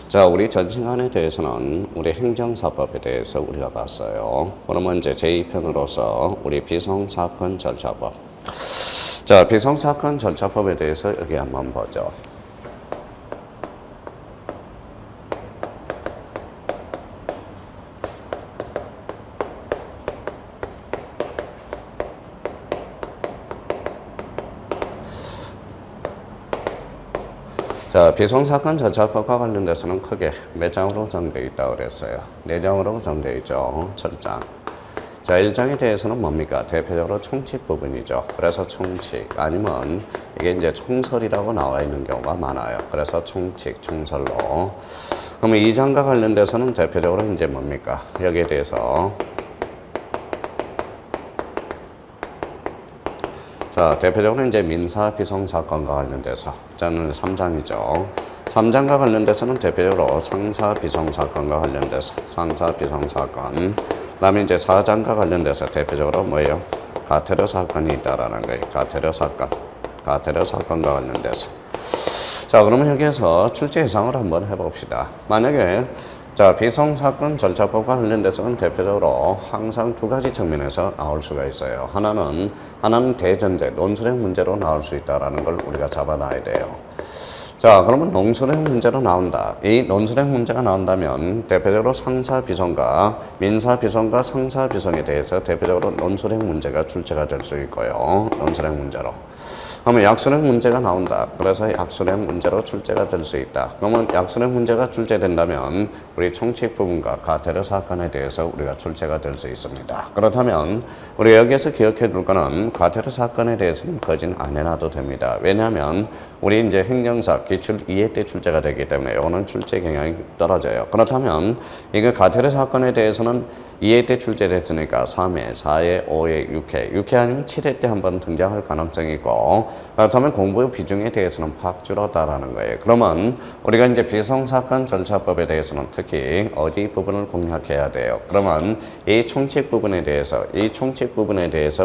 자, 우리 전 시간에 대해서는 우리 행정사법에 대해서 우리가 봤어요. 그러면 이제 제2편으로서 우리 비송사건 절차법. 자, 비송사건 절차법에 대해서 여기 한번 보죠. 자, 비송사건 절차법과 관련돼서는 크게 몇 장으로 정되어 있다고 그랬어요. 4장으로 정되어 있죠. 첫 장. 자, 1장에 대해서는 뭡니까? 대표적으로 총칙 부분이죠. 그래서 총칙 아니면 이게 이제 총설이라고 나와 있는 경우가 많아요. 그래서 총칙, 총설로. 그러면 2장과 관련돼서는 대표적으로 이제 뭡니까? 여기에 대해서 자, 대표적으로 이제 민사 비송 사건과 관련돼서 저는 3장이죠. 3장과 관련돼서는 대표적으로 상사 비송 사건과 관련돼서 상사 비송 사건. 그다음에 이제 4장과 관련돼서 대표적으로 뭐예요? 가테르 사건이 있다라는 거예요. 가테르 사건. 가테르 사건과 관련돼서. 자, 그러면 여기에서 출제 예상을 한번 해봅시다. 만약에 자, 비송사건 절차법과 관련돼서는 대표적으로 항상 두 가지 측면에서 나올 수가 있어요. 하나는 대전제, 논술형 문제로 나올 수 있다는 걸 우리가 잡아놔야 돼요. 자, 그러면 논술형 문제로 나온다. 이 논술형 문제가 나온다면 대표적으로 상사비송과 민사비송과 상사비송에 대해서 대표적으로 논술형 문제가 출제가 될 수 있고요. 논술형 문제로. 그러면 약술형 문제가 나온다. 그래서 약술형 문제로 출제가 될 수 있다. 그러면 약술형 문제가 출제된다면 우리 총칙 부분과 가테르 사건에 대해서 우리가 출제가 될 수 있습니다. 그렇다면 우리 여기에서 기억해 둘 거는 가테르 사건에 대해서는 거진 안 해놔도 됩니다. 왜냐하면 우리 이제 행정사 기출 2회 때 출제가 되기 때문에 이거는 출제 경향이 떨어져요. 그렇다면 이거 가테르 사건에 대해서는 2회 때 출제됐으니까 3회, 4회, 5회, 6회, 6회 아니면 7회 때 한번 등장할 가능성이 있고 그렇다면 공부의 비중에 대해서는 팍 줄었다라는 거예요. 그러면 우리가 이제 비송사건 절차법에 대해서는 특히 어디 부분을 공략해야 돼요? 그러면 이 총칙 부분에 대해서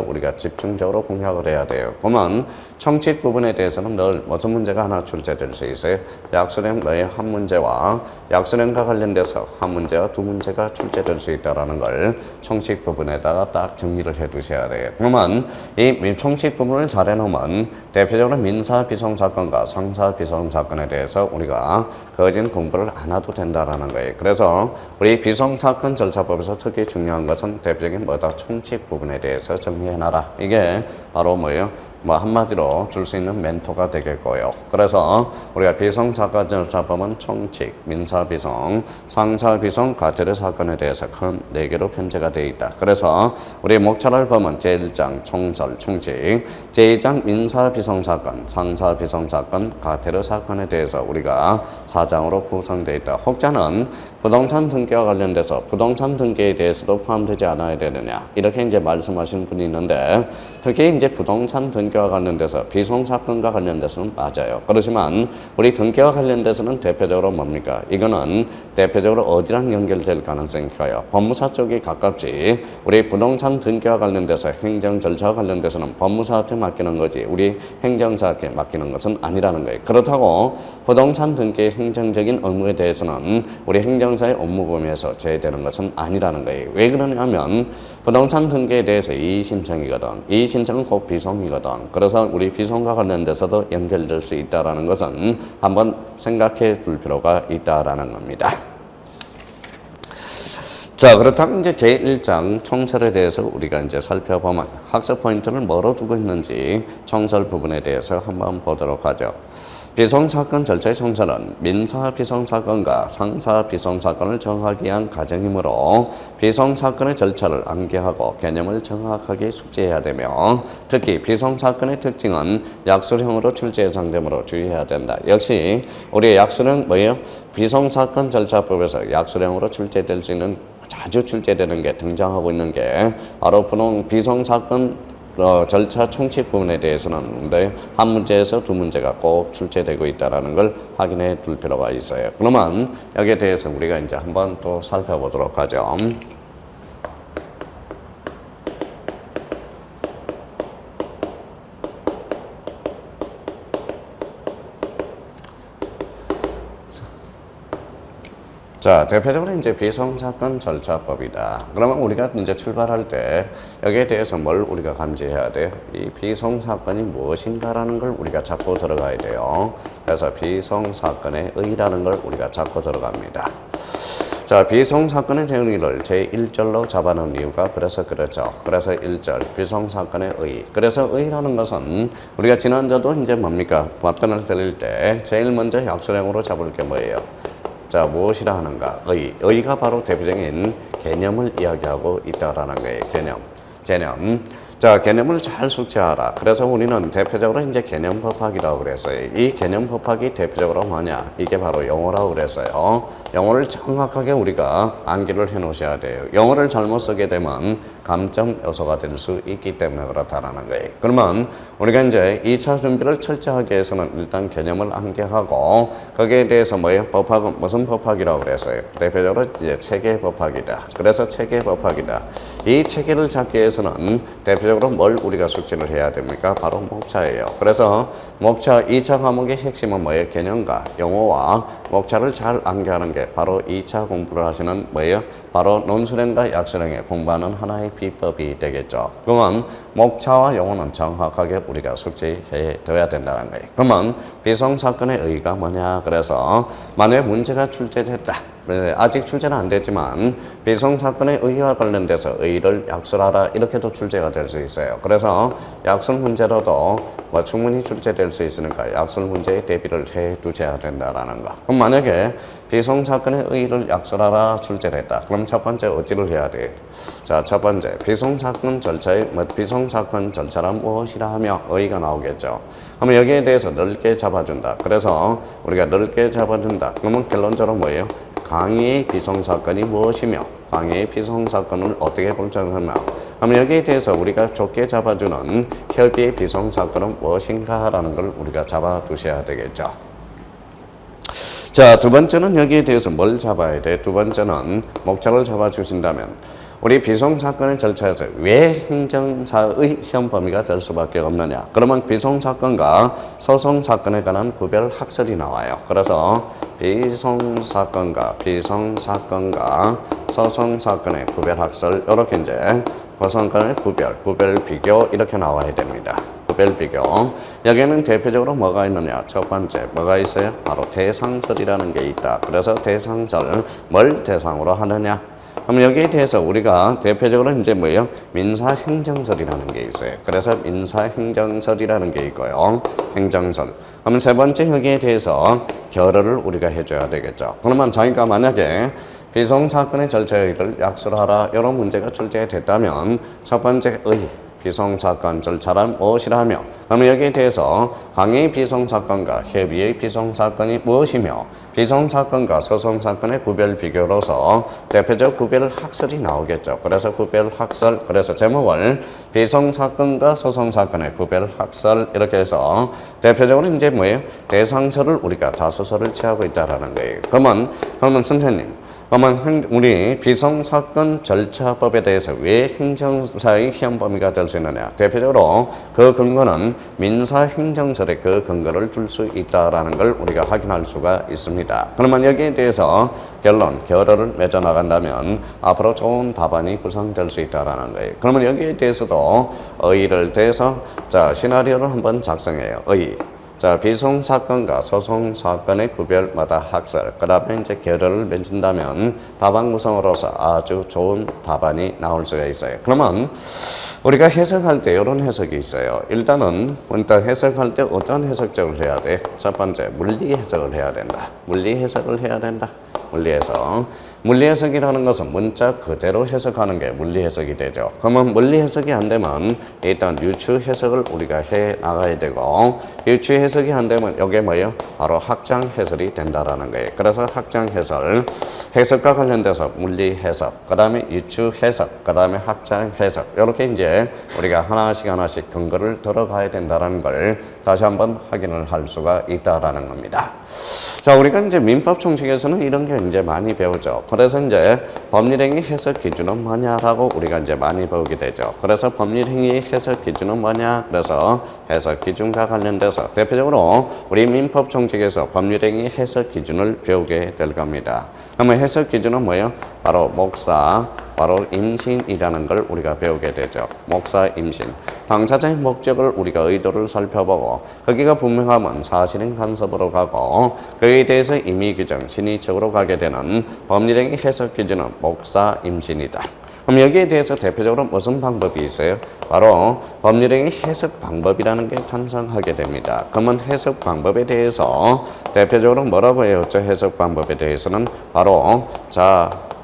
우리가 집중적으로 공략을 해야 돼요. 그러면 총칙 부분에 대해서는 늘 무슨 문제가 하나 출제될 수 있어요? 약술형의 한 문제와 약술형과 관련돼서 한 문제와 두 문제가 출제될 수 있다라는 걸 총칙 부분에다가 딱 정리를 해 두셔야 돼요. 그러면 이 총칙 부분을 잘 해놓으면 대표적으로 민사 비송 사건과 상사 비송 사건에 대해서 우리가 거진 공부를 안 해도 된다라는 거예요. 그래서 우리 비송 사건 절차법에서 특히 중요한 것은 대표적인 뭐다? 총칙 부분에 대해서 정리해놔라. 이게 바로 뭐예요? 뭐 한마디로 줄 수 있는 멘토가 되겠고요. 그래서 우리가 비송사건 절차법은 총칙, 민사비송, 상사비송, 가테르 사건에 대해서 큰 4개로 편제가 되어 있다. 그래서 우리 목차를 보면 제1장 총설, 총칙, 제2장 민사비송 사건, 상사비송 사건, 가테르 사건에 대해서 우리가 4장으로 구성되어 있다. 혹자는 부동산 등기와 관련돼서 부동산 등기에 대해서도 포함되지 않아야 되느냐 이렇게 이제 말씀하시는 분이 있는데 특히 이제 부동산 등기와 관련돼서 비송사건과 관련돼서는 맞아요. 그렇지만 우리 등기와 관련돼서는 대표적으로 뭡니까? 이거는 대표적으로 어디랑 연결될 가능성이 커요? 법무사 쪽이 가깝지 우리 부동산 등기와 관련돼서 행정 절차와 관련돼서는 법무사한테 맡기는 거지 우리 행정사한테 맡기는 것은 아니라는 거예요. 그렇다고 부동산 등기의 행정적인 의무에 대해서는 우리 행정사의 업무 범위에서 제외되는 것은 아니라는 거예요. 왜 그러냐면 부동산 등기에 대해서 이의신청이거든. 이의신청은 곧 비송이거든. 그래서 우리 비송과 관련돼서도 연결될 수 있다는 것은 한번 생각해 둘 필요가 있다는 겁니다. 자, 그렇다면 이제 제1장 총설에 대해서 우리가 이제 살펴보면 학습 포인트를 뭐로 두고 있는지 총설 부분에 대해서 한번 보도록 하죠. 비송사건 절차의 총설은 민사 비송사건과 상사 비송사건을 정하기 위한 과정이므로 비송사건의 절차를 암기하고 개념을 정확하게 숙지해야 되며 특히 비송사건의 특징은 약술형으로 출제 예상되므로 주의해야 된다. 역시 우리 약술형 뭐예요? 비송사건 절차법에서 약술형으로 출제될 수 있는 자주 출제되는 게 등장하고 있는 게 바로 비송사건 절차 총칙 부분에 대해서는 한 문제에서 두 문제가 꼭 출제되고 있다는 걸 확인해 둘 필요가 있어요. 그러면 여기에 대해서 우리가 이제 한번 또 살펴보도록 하죠. 자, 대표적으로 이제 비송사건 절차법이다. 그러면 우리가 이제 출발할 때 여기에 대해서 뭘 우리가 감지해야 돼요? 이 비송사건이 무엇인가라는 걸 우리가 잡고 들어가야 돼요. 그래서 비송사건의 의의라는 걸 우리가 잡고 들어갑니다. 자, 비송사건의 정의를 제1절로 잡아놓은 이유가 그래서 그렇죠. 그래서 1절, 비송사건의 의의. 그래서 의의라는 것은 우리가 지난주도 이제 뭡니까? 답변을 드릴 때 제일 먼저 약수령으로 잡을 게 뭐예요? 자, 무엇이라 하는가? 의의. 의의가 바로 대표적인 개념을 이야기하고 있다라는 거예요. 개념. 자, 개념을 잘 숙지하라. 그래서 우리는 대표적으로 이제 개념 법학이라고 그랬어요. 이 개념 법학이 대표적으로 뭐냐? 이게 바로 영어라고 그랬어요. 영어를 정확하게 우리가 암기를 해 놓으셔야 돼요. 영어를 잘못 쓰게 되면 감점 요소가 될 수 있기 때문에 그렇다라는 거예요. 그러면 우리가 이제 2차 준비를 철저하게 해서는 일단 개념을 암기하고 거기에 대해서 뭐예요? 법학은 무슨 법학이라고 그랬어요? 대표적으로 이제 체계 법학이다. 그래서 체계 법학이다. 이 체계를 잡기 위해서는 대표적으로 뭘 우리가 숙지를 해야 됩니까? 바로 목차예요. 그래서 목차 2차 과목의 핵심은 뭐예요? 개념과 용어와 목차를 잘 암기하는 게 바로 2차 공부를 하시는 뭐예요? 바로 논술형과 약술형에 공부하는 하나의 비법이 되겠죠. 그러면 목차와 용어는 정확하게 우리가 숙지해 둬야 된다는 거예요. 그러면 비송사건의 의의가 뭐냐? 그래서 만약 문제가 출제됐다. 아직 출제는 안 됐지만 비송사건의 의의와 관련돼서 의의를 약술하라 이렇게도 출제가 될 수 있어요. 그래서 약술 문제로도 뭐 충분히 출제될 수 있으니까 약술 문제에 대비를 해 두셔야 된다라는 거. 그럼 만약에 비송사건의 의의를 약술하라 출제됐다. 그럼 첫 번째 어찌를 해야 돼? 자, 첫 번째 비송사건 절차의 비송사건 절차란 무엇이라 하며 의의가 나오겠죠. 그러면 여기에 대해서 넓게 잡아준다. 그래서 우리가 넓게 잡아준다. 그러면 결론적으로 뭐예요? 강의의 비송사건이 무엇이며 강의의 비송사건을 어떻게 분석하며 그럼 여기에 대해서 우리가 좁게 잡아주는 협의의 비송사건은 무엇인가라는 걸 우리가 잡아두셔야 되겠죠. 자, 두 번째는 여기에 대해서 뭘 잡아야 돼? 두 번째는 목적을 잡아주신다면 우리 비송사건의 절차에서 왜 행정사의 시험 범위가 될 수밖에 없느냐? 그러면 비송사건과 소송사건에 관한 구별 학설이 나와요. 그래서 비송사건과 소송사건의 구별 학설 이렇게 이제 고성간의 구별 비교 이렇게 나와야 됩니다. 구별 비교. 여기에는 대표적으로 뭐가 있느냐? 첫 번째 뭐가 있어요? 바로 대상설이라는 게 있다. 그래서 대상설 뭘 대상으로 하느냐? 그럼 여기에 대해서 우리가 대표적으로 이제 뭐예요? 민사행정설이라는 게 있어요. 그래서 민사행정설이라는 게 있고요. 행정설. 그러면 세 번째 여기에 대해서 결의를 우리가 해줘야 되겠죠. 그러면 자기가 만약에 비송사건의 절차를 약술하라 이런 문제가 출제됐다면 첫 번째 비송사건 절차란 무엇이라며 그러면 여기에 대해서 강의의 비송사건과 협의의 비송사건이 무엇이며 비송사건과 소송사건의 구별 비교로서 대표적 구별 학설이 나오겠죠. 그래서 구별 학설 그래서 제목을 비송사건과 소송사건의 구별 학설 이렇게 해서 대표적으로 이제 뭐예요? 대상설을 우리가 다수설을 취하고 있다라는 거예요. 그러면 선생님 그러면 우리 비송사건 절차법에 대해서 왜 행정사의 시험 범위가 될 수 있느냐? 대표적으로 그 근거는 민사행정설의 그 근거를 줄 수 있다라는 걸 우리가 확인할 수가 있습니다. 그러면 여기에 대해서 결의를 맺어 나간다면 앞으로 좋은 답안이 구성될 수 있다라는 거예요. 그러면 여기에 대해서도 의의를 대해서 자 시나리오를 한번 작성해요. 의의. 자, 비송사건과 소송사건의 구별마다 학설, 그 다음에 이제 결의를 맺는다면 답안 구성으로서 아주 좋은 답안이 나올 수가 있어요. 그러면 우리가 해석할 때 이런 해석이 있어요. 일단 해석할 때 어떤 해석적을 해야 돼? 첫 번째, 물리 해석을 해야 된다. 물리 해석을 해야 된다. 물리 해석. 물리 해석이라는 것은 문자 그대로 해석하는 게 물리 해석이 되죠. 그러면 물리 해석이 안 되면 일단 유추 해석을 우리가 해 나가야 되고 유추 해석이 안 되면 이게 뭐예요? 바로 확장 해설이 된다라는 거예요. 그래서 확장 해설, 해석과 관련돼서 물리 해석, 그 다음에 유추 해석, 그 다음에 확장 해석 이렇게 이제 우리가 하나씩 근거를 들어가야 된다라는 걸 다시 한번 확인을 할 수가 있다라는 겁니다. 자, 자, 우리가 이제 민법 총칙에서는 이런 게 이제 많이 배우죠. 그래서 이제 법률행위 해석 기준은 뭐냐라고 우리가 이제 많이 배우게 되죠. 그래서 법률행위 해석 기준은 뭐냐? 그래서 해석 기준과 관련돼서 대표적으로 우리 민법 총칙에서 법률행위 해석 기준을 배우게 될 겁니다. 그러면 해석 기준은 뭐예요? 바로 목사, 바로 임신이라는 걸 우리가 배우게 되죠. 목사, 임신. 당사자의 목적을 우리가 의도를 살펴보고 거기가 분명하면 사실인 간섭으로 가고 그에 대해서 임의 규정, 진위적으로 가게 되는 법률행위 해석 기준은 목사, 임신이다. 그럼 여기에 대해서 대표적으로 무슨 방법이 있어요? 바로 법률행위 해석 방법이라는 게 탄생하게 됩니다. 그러면 해석 방법에 대해서 대표적으로 뭐라고 해요? 해석 방법에 대해서는 바로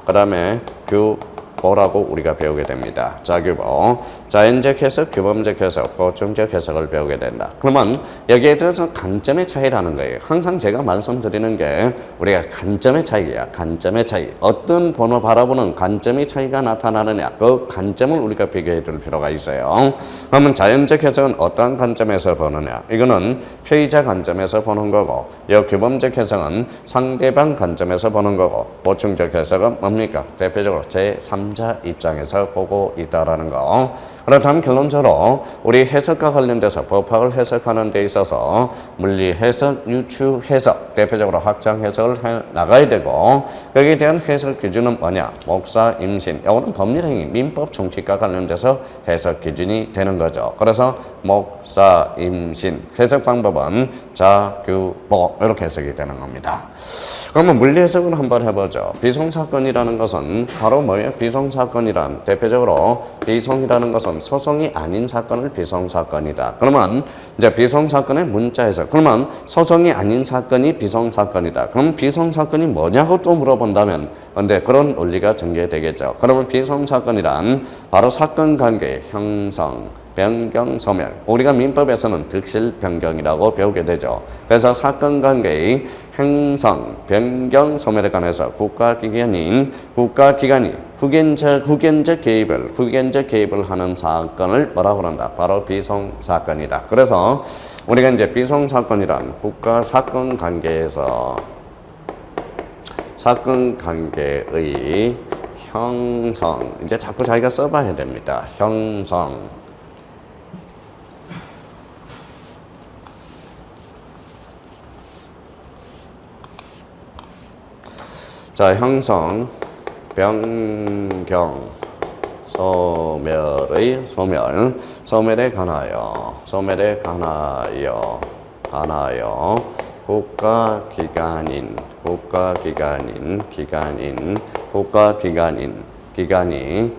그 다음에 규보라고 우리가 배우게 됩니다. 자규보. 자연적 해석, 규범적 해석, 보충적 해석을 배우게 된다. 그러면 여기에 대해서 관점의 차이라는 거예요. 항상 제가 말씀드리는 게 우리가 관점의 차이야. 관점의 차이. 어떤 번호 바라보는 관점의 차이가 나타나느냐. 그 관점을 우리가 비교해 줄 필요가 있어요. 그러면 자연적 해석은 어떠한 관점에서 보느냐. 이거는 피의자 관점에서 보는 거고 이 규범적 해석은 상대방 관점에서 보는 거고 보충적 해석은 뭡니까? 대표적으로 제3자 입장에서 보고 있다라는 거. 그렇다면 결론적으로 우리 해석과 관련돼서 법학을 해석하는 데 있어서 물리 해석, 유추 해석, 대표적으로 확장 해석을 해 나가야 되고 거기에 대한 해석 기준은 뭐냐? 목사, 임신. 이거는 법률행위, 민법 총칙과 관련돼서 해석 기준이 되는 거죠. 그래서 목사, 임신. 해석 방법은 자규보 이렇게 해석이 되는 겁니다. 그러면 물리 해석을 한번 해보죠. 비송사건이라는 것은 바로 뭐예요? 비송사건이란 대표적으로 비송이라는 것은 소송이 아닌 사건을 비송사건이다. 그러면 이제 비송사건의 문자 해석. 그러면 소송이 아닌 사건이 비송사건이다. 그럼 비송사건이 뭐냐고 또 물어본다면 근데 그런 논리가 전개되겠죠. 그러면 비송사건이란 바로 사건 관계의 형성, 변경, 소멸. 우리가 민법에서는 득실, 변경이라고 배우게 되죠. 그래서 사건 관계의 형성, 변경, 소멸에 관해서 국가기관이 후견적 개입을 하는 사건을 뭐라고 그런다? 바로 비송사건이다. 그래서 우리가 이제 비송사건이란 국가 사건 관계에서 사건 관계의 형성, 이제 자꾸 자기가 써봐야 됩니다. 형성. 자, 형성, 변경, 소멸에 관하여 기관이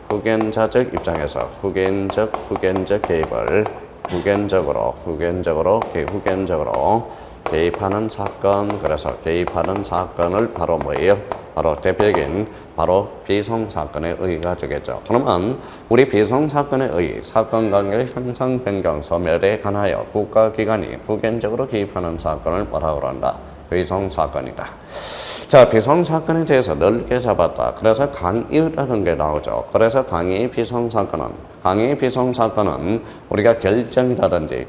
후견자적 입장에서 후견적 개입을 후견적으로 개입하는 사건. 그래서 개입하는 사건을 바로 뭐예요? 바로 대표적인 바로 비송사건의 의의가 되겠죠. 그러면 우리 비송사건의 의의, 사건관계의 형성, 변경, 소멸에 관하여 국가기관이 후견적으로 개입하는 사건을 뭐라고 한다? 비송사건이다. 자, 비송사건에 대해서 넓게 잡았다. 그래서 강의라는 게 나오죠. 그래서 강의의 비송사건은 우리가 결정이라든지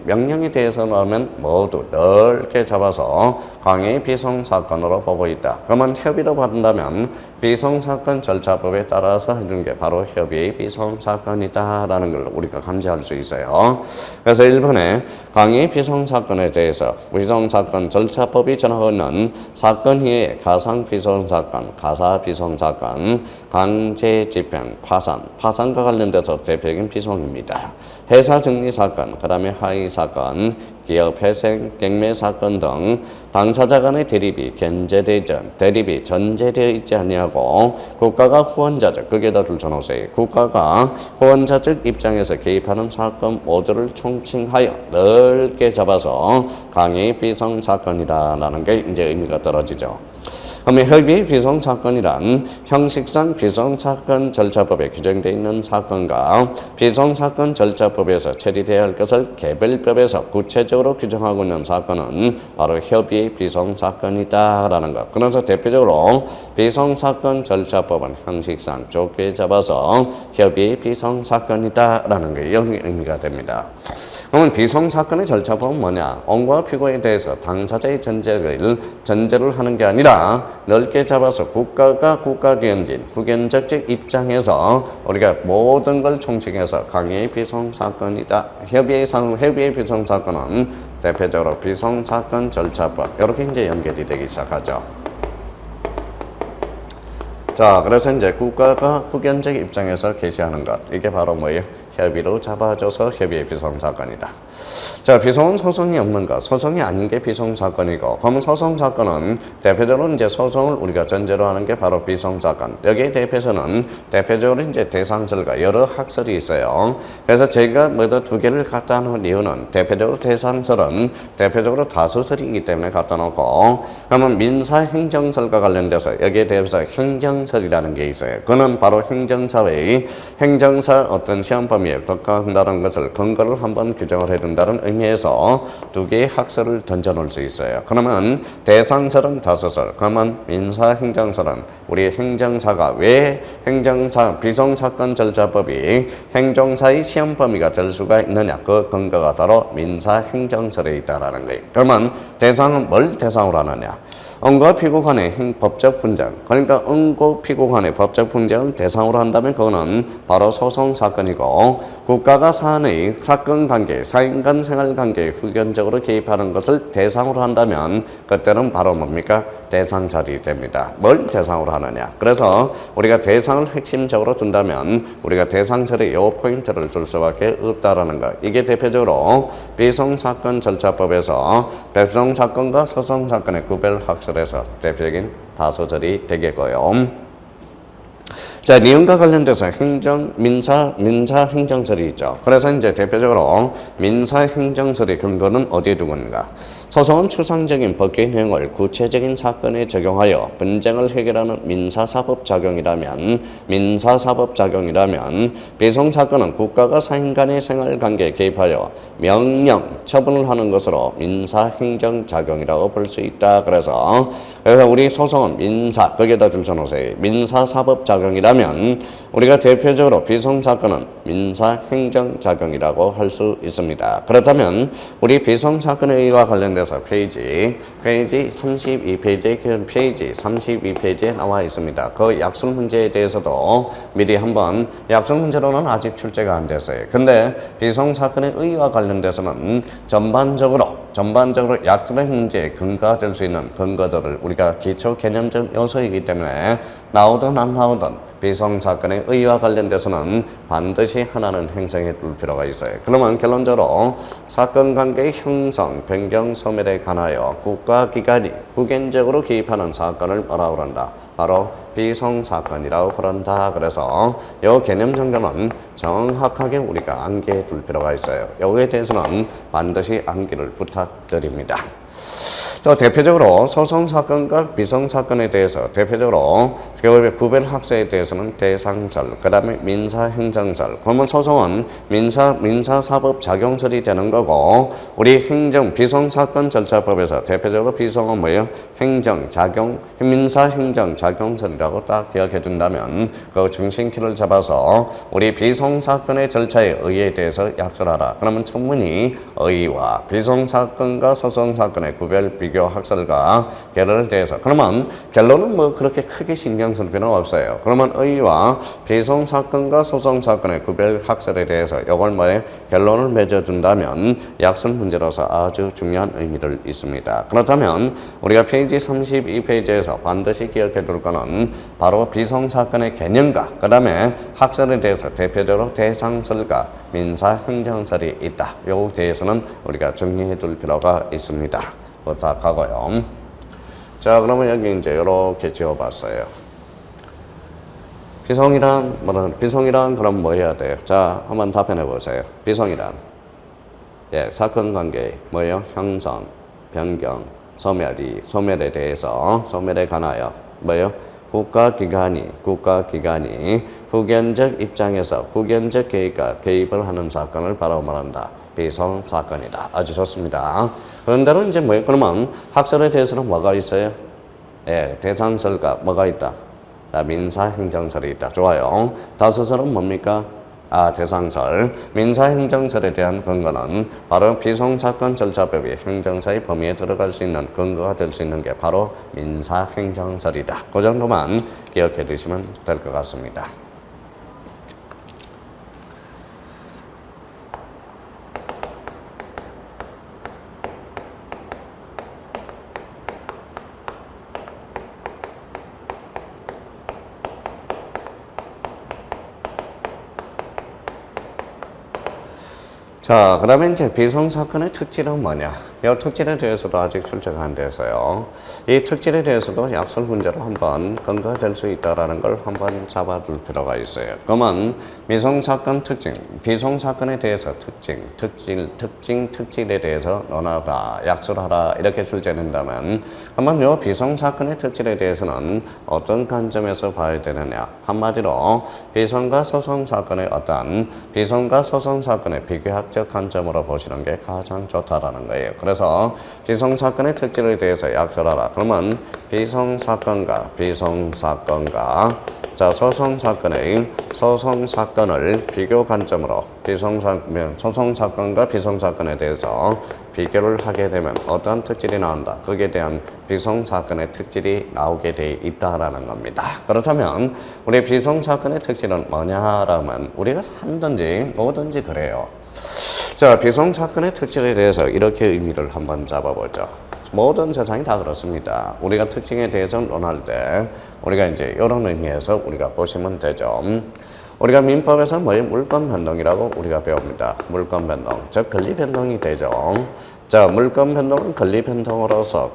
명령에 대해서 나오면 모두 넓게 잡아서 강의의 비송사건으로 보고 있다. 그러면 협의로 받는다면 비송사건 절차법에 따라서 해준 게 바로 협의의 비송사건이다라는 걸 우리가 감지할 수 있어요. 그래서 1번에 강의의 비송사건에 대해서 비송사건 절차법이 정하고 있는 사건 이외에 가상 비송사건, 가사 비송사건, 강제 집행, 파산과 관련돼서 대표적인 비송입니다. 회사 정리 사건, 그 다음에 하위 사건, 기업 회생, 경매 사건 등 당사자 간의 대립이 전제되어 있지 아니하고 국가가 후원자적, 거기에다 줄쳐놓으세요. 국가가 후원자적 입장에서 개입하는 사건 모두를 총칭하여 넓게 잡아서 강의 비송사건이라는 게 이제 의미가 떨어지죠. 그러면 협의 비송사건이란 형식상 비송사건 절차법에 규정되어 있는 사건과 비송사건 절차법에서 처리되어야 할 것을 개별법에서 구체적으로 규정하고 있는 사건은 바로 협의 비송사건이다라는 것. 그래서 대표적으로 비송사건 절차법은 형식상 좁게 잡아서 협의 비송사건이다라는 게 여기 의미가 됩니다. 그러면 비송사건의 절차법은 뭐냐? 원고와 피고에 대해서 당사자의 전제를 하는 게 아니라 넓게 잡아서 국가가 국가기관진 후견적적 입장에서 우리가 모든 걸 총칭해서 강의의 비송사건이다. 협의의 비송사건은 대표적으로 비송사건 절차법 이렇게 이제 연결이 되기 시작하죠. 자, 그래서 이제 국가가 후견적 입장에서 개시하는 것 이게 바로 뭐예요? 협의로 잡아줘서 협의의 비송사건이다. 자, 비송은 소송이 없는 것, 소송이 아닌 게 비송사건이고, 그러면 소송사건은 대표적으로 이제 소송을 우리가 전제로 하는 게 바로 비송사건. 여기에 대표적으로 이제 대상설과 여러 학설이 있어요. 그래서 제가 모두 두 개를 갖다 놓은 이유는 대표적으로 대상설은 대표적으로 다수설이기 때문에 갖다 놓고, 그러면 민사행정설과 관련돼서 여기에 대해서 행정설이라는 게 있어요. 그는 바로 행정사 어떤 시험 범위에 독과한다는 것을 근거를 한번 규정을 해둔다는 의미에서 두 개의 학설을 던져놓을 수 있어요. 그러면 대상설은 다수설, 그러면 민사행정설은 우리 행정사가 왜 비송사건 절차법이 행정사의 시험 범위가 될 수가 있느냐, 그 근거가 바로 민사행정설에 있다라는 거예요. 그러면 대상은 뭘 대상으로 하느냐? 응고 피고 간의 법적 분쟁, 그러니까 응고 피고 간의 법적 분쟁을 대상으로 한다면 그거는 바로 소송 사건이고, 국가가 사안의 사건 관계, 사인 간 생활 관계에 후견적으로 개입하는 것을 대상으로 한다면 그때는 바로 뭡니까? 대상설이 됩니다. 뭘 대상으로 하느냐? 그래서 우리가 대상을 핵심적으로 둔다면 우리가 대상설의 요 포인트를 줄 수밖에 없다라는 것. 이게 대표적으로 비송사건 절차법에서 비송사건과 소송사건의 구별 학설에서 대표적인 다소절이 되겠고요. 자, 내용과 관련돼서 민사 행정설이 있죠. 그래서 이제 대표적으로 민사 행정설의 근거는 어디에 두고 있는가? 소송은 추상적인 법규의 내용을 구체적인 사건에 적용하여 분쟁을 해결하는 민사사법작용이라면 비송사건은 국가가 사인 간의 생활관계에 개입하여 명령, 처분을 하는 것으로 민사행정작용이라고 볼 수 있다. 그래서 우리 소송은 거기에다 줄쳐놓으세요. 민사사법작용이라면 우리가 대표적으로 비송사건은 민사행정작용이라고 할 수 있습니다. 그렇다면 우리 비송사건과 관련돼서 페이지 32페이지에 나와 있습니다. 그 약술 문제에 대해서도 미리 한번, 약술 문제로는 아직 출제가 안 됐어요. 근데 비송사건의 의의와 관련돼서는 전반적으로 약술의 문제에 근거가 될 수 있는 근거들을 우리가 기초 개념적 요소이기 때문에 나오든 안 나오든 비송사건의 의의와 관련돼서는 반드시 하나는 행성해 둘 필요가 있어요. 그러면 결론적으로 사건관계의 형성, 변경, 소멸에 관하여 국가기관이 후견적으로 개입하는 사건을 뭐라고 그런다? 바로 비송사건이라고 그런다. 그래서 이 개념 정도는 정확하게 우리가 암기해 둘 필요가 있어요. 여기에 대해서는 반드시 암기를 부탁드립니다. 또 대표적으로 소송사건과 비송사건에 대해서 대표적으로 구별 학설에 대해서는 대상설, 그 다음에 민사행정설. 그러면 소송은 민사사법작용설이 되는 거고, 우리 비송사건 절차법에서 대표적으로 비송은 뭐예요? 민사행정작용설이라고 딱 기억해 둔다면 그 중심키를 잡아서 우리 비송사건의 절차의 의의에 대해서 약설하라. 그러면 청문이 의의와 비송사건과 소송사건의 구별 비교 학설과 결론에 대해서, 그러면 결론은 뭐 그렇게 크게 신경 쓸 필요는 없어요. 그러면 의의와 비송사건과 소송사건의 구별 학설에 대해서 이걸 뭐에 결론을 맺어준다면 약설 문제로서 아주 중요한 의미를 있습니다. 그렇다면 우리가 페이지 32페이지에서 반드시 기억해 둘 거는 바로 비송사건의 개념과 그 다음에 학설에 대해서 대표적으로 대상설과 민사행정설이 있다. 요에 대해서는 우리가 정리해 둘 필요가 있습니다. 부탁하고요. 자, 그러면 여기 이제 이렇게 지어봤어요. 비송이란 그럼 뭐 해야 돼요? 자, 한번 답변해 보세요. 비송이란 사건 관계 뭐예요? 형성, 변경, 소멸에 대해서 소멸에 관하여 뭐예요? 국가기관이 후견적 입장에서 후견적 개입을 하는 사건을 바로 말한다. 비송사건이다. 아주 좋습니다. 그런데로 이제 뭐예요? 그러면 학설에 대해서는 뭐가 있어요? 대상설과 뭐가 있다? 민사행정설이 있다. 좋아요. 다수설은 뭡니까? 대상설, 민사행정설에 대한 근거는 바로 비송사건 절차법이 행정사의 범위에 들어갈 수 있는 근거가 될 수 있는 게 바로 민사행정설이다. 그 정도만 기억해 두시면 될 것 같습니다. 자, 그 다음에 이제 비송사건의 특질은 뭐냐? 이 특질에 대해서도 아직 출제가 안 돼서요. 이 특질에 대해서도 약설 문제로 한번 근거가 될 수 있다는 걸 한번 잡아둘 필요가 있어요. 그러면 비송사건 특징, 비송사건에 대해서 특질에 대해서 논하라, 약설하라 이렇게 출제된다면 한번 이 비송사건의 특질에 대해서는 어떤 관점에서 봐야 되느냐? 한마디로 비송과 소송사건의 어떤 비송과 소송사건의 비교학적 관점으로 보시는 게 가장 좋다라는 거예요. 그래서 비송사건의 특질에 대해서 약설하라. 그러면 비송사건과 자, 소송사건을 비교 관점으로 소송사건과 비송사건에 대해서 비교를 하게 되면 어떤 특질이 나온다. 거기에 대한 비송사건의 특질이 나오게 돼 있다라는 겁니다. 그렇다면 우리 비송사건의 특질은 뭐냐라면 우리가 살든지 뭐든지 그래요. 자, 비송사건의 특질에 대해서 이렇게 의미를 한번 잡아보죠. 모든 세상이 다 그렇습니다. 우리가 특징에 대해서 논할 때 우리가 이제 이런 의미에서 우리가 보시면 되죠. 우리가 민법에서 물권 변동이라고 우리가 배웁니다. 물권 변동, 즉 권리 변동이 되죠. 자, 물권 변동은 권리 변동으로서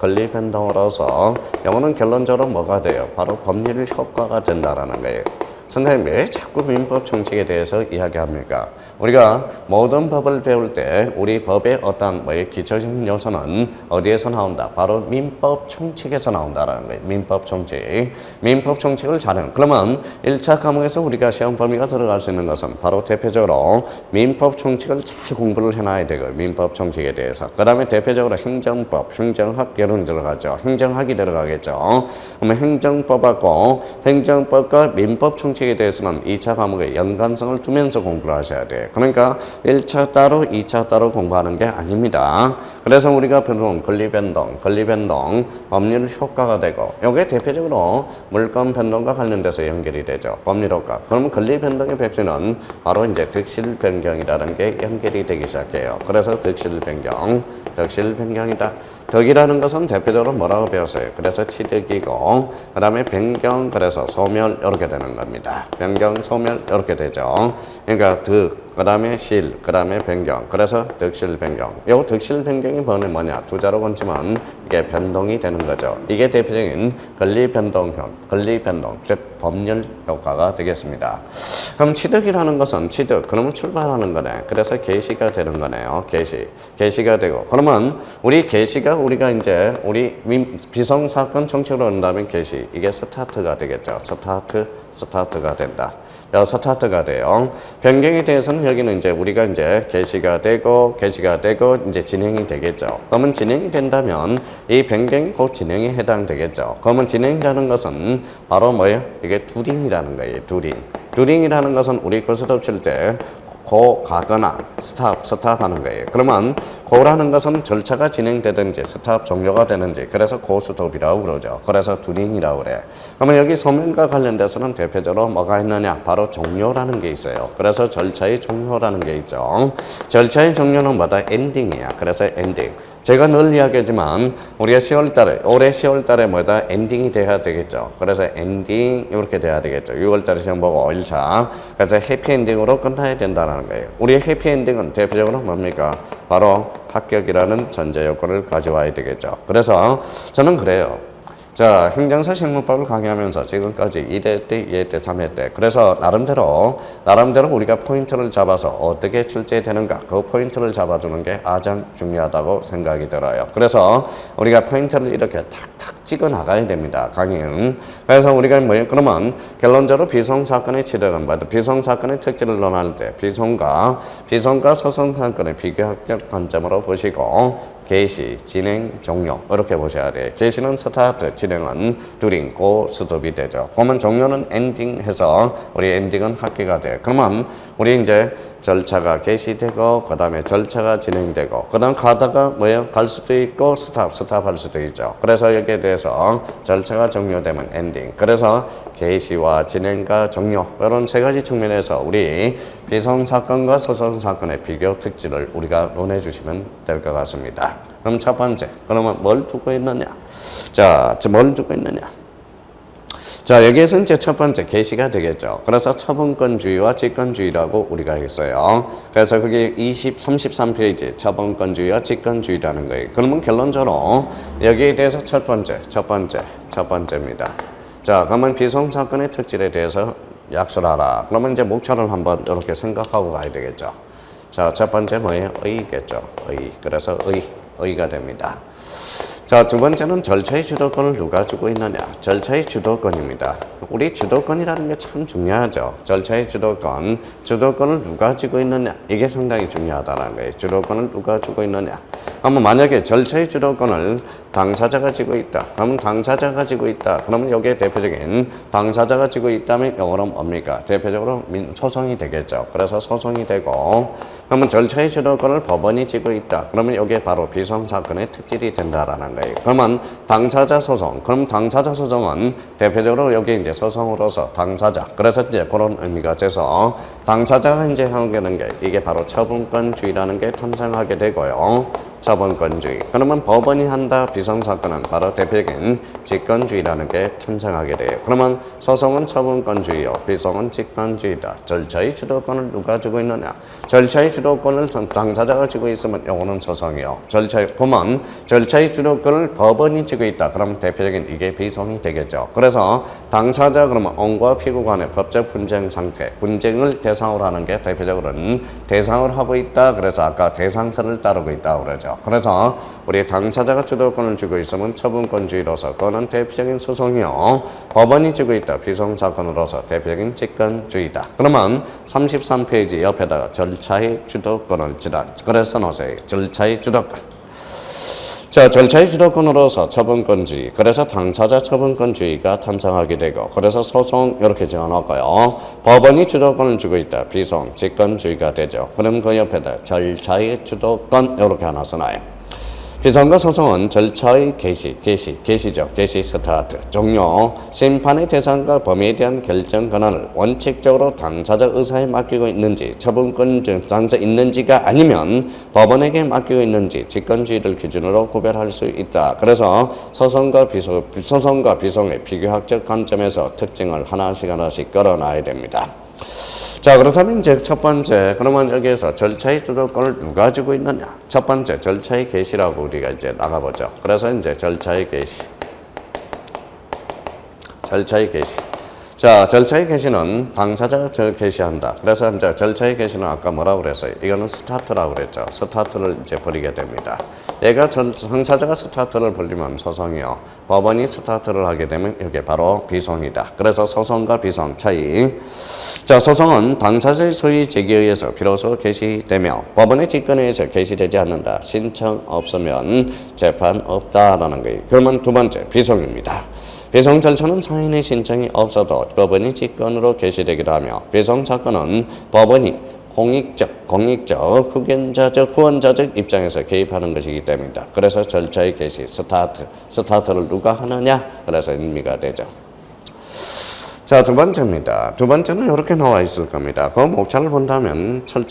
영어는 결론적으로 뭐가 돼요? 바로 법률 효과가 된다라는 거예요. 선생님 왜 자꾸 민법 총칙에 대해서 이야기합니까? 우리가 모든 법을 배울 때 우리 법의 어떤 기초적인 요소는 어디에서 나온다? 바로 민법 총칙에서 나온다라는 거예요. 민법 총칙. 민법 총칙을 잘해요. 그러면 1차 과목에서 우리가 시험 범위가 들어갈 수 있는 것은 바로 대표적으로 민법 총칙을 잘 공부를 해놔야 되고 민법 총칙에 대해서. 그 다음에 대표적으로 행정법, 행정학 이런 들어가죠. 행정학이 들어가겠죠. 그러면 행정법하고 행정법과 민법 총칙 에 대해서는 2차 과목에 연관성을 두면서 공부를 하셔야 돼요. 그러니까 1차 따로 2차 따로 공부하는 게 아닙니다. 그래서 우리가 배운 권리 변동, 법률 효과가 되고 이게 대표적으로 물권 변동과 관련돼서 연결이 되죠. 법률 효과. 그러면 권리 변동의 백신은 바로 이제 득실 변경이라는 게 연결이 되기 시작해요. 그래서 득실 변경이다. 덕이라는 것은 대표적으로 뭐라고 배웠어요? 그래서 취득이고 그 다음에 변경, 그래서 소멸 이렇게 되는 겁니다. 변경, 소멸 이렇게 되죠. 그러니까 득, 그 다음에 실, 그 다음에 변경. 그래서 득실 변경. 요 득실 변경이 뭐냐? 두 자로 건지만 이게 변동이 되는 거죠. 이게 대표적인 권리 변동, 즉 법률 효과가 되겠습니다. 그럼 취득이라는 것은 그러면 출발하는 거네. 그래서 개시가 되는 거네요. 개시가 되고. 그러면 우리 우리가 이제 비송사건 총칙으로 한다면 개시. 이게 스타트가 되겠죠. 스타트가 된다. 스타트가 돼요. 변경에 대해서는 여기는 이제 우리가 이제 개시가 되고 이제 진행이 되겠죠. 그러면 진행이 된다면 이 변경이 곧 진행에 해당되겠죠. 그러면 진행이라는 것은 바로 뭐예요? 이게 두링이라는 거예요. 두링이라는 것은 우리 고스톱 칠 때 가거나 스탑하는 거예요. 그러면 고라는 것은 절차가 진행되든지 스탑 종료가 되는지 그래서 고스톱이라고 그러죠. 그래서 두링이라고 그래. 그러면 여기 소멸과 관련돼서는 대표적으로 뭐가 있느냐? 바로 종료라는 게 있어요. 그래서 절차의 종료라는 게 있죠. 절차의 종료는 뭐다? 엔딩이야. 그래서 엔딩. 제가 늘 이야기하지만 우리가 올해 10월달에 뭐다? 엔딩이 돼야 되겠죠. 그래서 엔딩 이렇게 돼야 되겠죠. 6월달에 시험 보고 5일차. 그래서 해피엔딩으로 끝나야 된다는 거예요. 우리의 해피엔딩은 대표적으로 뭡니까? 바로 합격이라는 전제 요건을 가져와야 되겠죠. 그래서 저는 그래요. 자, 행정사 실무법을 강의하면서 지금까지 1회 때, 2회 때, 3회 때 그래서 나름대로 우리가 포인트를 잡아서 어떻게 출제되는가 그 포인트를 잡아주는 게 가장 중요하다고 생각이 들어요. 그래서 우리가 포인트를 이렇게 탁탁 찍어 나가야 됩니다. 강의는. 그래서 우리가 그러면 결론적으로 비송사건의 취득은 비송사건의 특질을 논할 때 비송과 소송사건의 비교학적 관점으로 보시고 개시, 진행, 종료 이렇게 보셔야 돼요. 개시는 스타트, 진행은 during, go, stop이 되죠. 그러면 종료는 ending 해서 우리 ending은 학기가 돼. 그러면 우리 이제 절차가 개시되고 그 다음에 절차가 진행되고 그 다음 가다가 뭐예요? 갈 수도 있고 스탑할 수도 있죠. 그래서 여기에 대해서 절차가 종료되면 엔딩. 그래서 개시와 진행과 종료 이런 세 가지 측면에서 우리 비송사건과 소송사건의 비교 특징을 우리가 논해 주시면 될 것 같습니다. 그럼 첫 번째, 그러면 뭘 두고 있느냐? 자, 뭘 두고 있느냐? 자, 여기에서 이제 첫 번째 개시가 되겠죠. 그래서 처분권주의와 직권주의라고 우리가 했어요. 그래서 그게 33페이지 처분권주의와 직권주의라는 거예요. 그러면 결론적으로 여기에 대해서 첫 번째입니다. 자, 그러면 비송사건의 특질에 대해서 약속을 하라. 그러면 이제 목차를 한번 이렇게 생각하고 가야 되겠죠. 자, 첫 번째 뭐예요? 의겠죠. 의. 그래서 의가 됩니다. 자, 두 번째는 절차의 주도권을 누가 주고 있느냐? 절차의 주도권입니다. 우리 주도권이라는 게 참 중요하죠. 절차의 주도권을 누가 쥐고 있느냐? 이게 상당히 중요하다는 거예요. 주도권을 누가 주고 있느냐? 그러면 만약에 절차의 주도권을 당사자가 쥐고 있다. 그러면 당사자가 쥐고 있다. 그러면 여기에 대표적인 당사자가 쥐고 있다면 영어로 뭡니까? 대표적으로 소송이 되겠죠. 그래서 소송이 되고 그러면 절차의 주도권을 법원이 쥐고 있다. 그러면 여기에 바로 비송사건의 특질이 된다라는 거예요. 그러면 당사자 소송. 그럼 당사자 소송은 대표적으로 여기 이제 소송으로서 당사자. 그래서 이제 그런 의미가 돼서 당사자가 이제 하는 게 이게 바로 처분권주의라는 게 탄생하게 되고요. 처분권주의. 그러면 법원이 한다 비송사건은 바로 대표적인 직권주의라는 게 탄생하게 돼요. 그러면 소송은 처분권주의요. 비송은 직권주의다. 절차의 주도권을 누가 주고 있느냐? 절차의 주도권을 당사자가 쥐고 있으면 요거는 소송이요. 그러면 절차의 주도권을 법원이 쥐고 있다. 그럼 대표적인 이게 비송이 되겠죠. 그래서 당사자 그러면 원과 피고 간의 법적 분쟁 상태, 분쟁을 대상으로 하는 게 대표적으로는 대상을 하고 있다. 그래서 아까 대상서를 따르고 있다고 그러죠. 그래서 우리 당사자가 주도권을 쥐고 있으면 처분권주의로서 그거는 대표적인 소송이요. 법원이 쥐고 있다. 비송사건으로서 대표적인 직권주의다. 그러면 33페이지 옆에다가 절차의 주도권을 지다. 그래서 놓으세요. 절차의 주도권. 자, 절차의 주도권으로서 처분권주의. 그래서 당사자 처분권주의가 탄생하게 되고 그래서 소송 이렇게 적어놓을까요? 법원이 주도권을 쥐고 있다. 비송, 직권주의가 되죠. 그럼 그 옆에다 절차의 주도권 이렇게 하나 써놔요. 비송과 소송은 절차의 개시죠. 개시 스타트, 종료, 심판의 대상과 범위에 대한 결정 권한을 원칙적으로 당사자 의사에 맡기고 있는지, 처분권 당사 있는지가 아니면 법원에게 맡기고 있는지 직권주의를 기준으로 구별할 수 있다. 그래서 소송과 비송의 비교학적 관점에서 특징을 하나씩 끌어놔야 됩니다. 자, 그렇다면 이제 첫 번째, 그러면 여기에서 절차의 주도권을 누가 쥐고 있느냐? 첫 번째, 절차의 개시라고 우리가 이제 나가보죠. 그래서 이제 절차의 개시. 자, 절차의 개시는 당사자가 개시한다. 그래서 이제 절차의 개시는 아까 뭐라고 그랬어요? 이거는 스타트라고 그랬죠. 스타트를 이제 벌이게 됩니다. 얘가 당사자가 스타트를 벌리면 소송이요. 법원이 스타트를 하게 되면 이게 바로 비송이다. 그래서 소송과 비송 차이. 자, 소송은 당사자의 소위 제기에 의해서 비로소 개시되며 법원의 직권에 의해서 개시되지 않는다. 신청 없으면 재판 없다라는 거예요. 그러면 두 번째, 비송입니다. 비송 절차는 사인의 신청이 없어도 법원이 직권으로 개시되기도 하며 비송 사건은 법원이 공익적, 후견자적, 후원자적 입장에서 개입하는 것이기 때문이다. 그래서 절차의 개시, 스타트를 누가 하느냐? 그래서 의미가 되죠. 자, 두 번째입니다. 두 번째는 이렇게 나와 있을 겁니다. 그 목차를 본다면 첫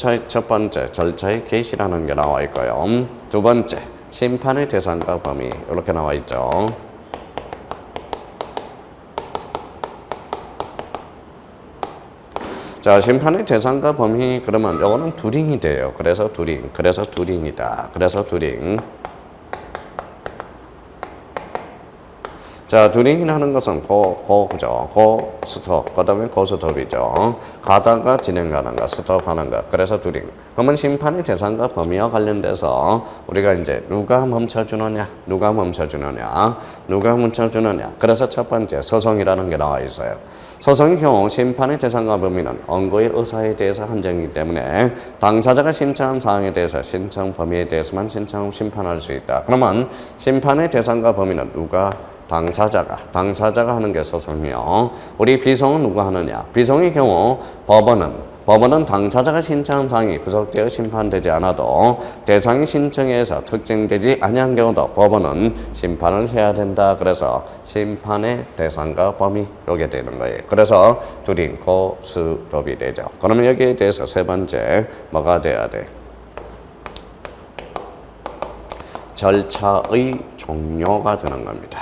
번째, 절차의 개시라는 게 나와 있고요. 두 번째, 심판의 대상과 범위 이렇게 나와 있죠. 자, 심판의 대상과 범위 그러면 요거는 두링이 돼요. 그래서 두링이다. 그래서 두링. 자, 두링이라는 것은 그죠? 스톱. 그 다음에 고스톱이죠. 가다가 진행하는 거, 스톱하는 거. 그래서 두링. 그러면 심판의 대상과 범위와 관련돼서 우리가 이제 누가 멈춰주느냐? 그래서 첫 번째, 소송이라는 게 나와 있어요. 소송의 경우 심판의 대상과 범위는 원고의 의사에 대해서 한정이기 때문에 당사자가 신청한 사항에 대해서 신청 범위에 대해서만 심판할 수 있다. 그러면 심판의 대상과 범위는 누가 당사자가 하는 게 소송이요. 우리 비송은 누가 하느냐? 비송의 경우 법원은 당사자가 신청한 사항이 구속되어 심판되지 않아도 대상이 신청해서 특정되지 아니한 경우도 법원은 심판을 해야 된다. 그래서 심판의 대상과 범위 요게 되는 거예요. 그래서 둘이 고스톱이 되죠. 그러면 여기에 대해서 세 번째 뭐가 돼야 돼? 절차의 종료가 되는 겁니다.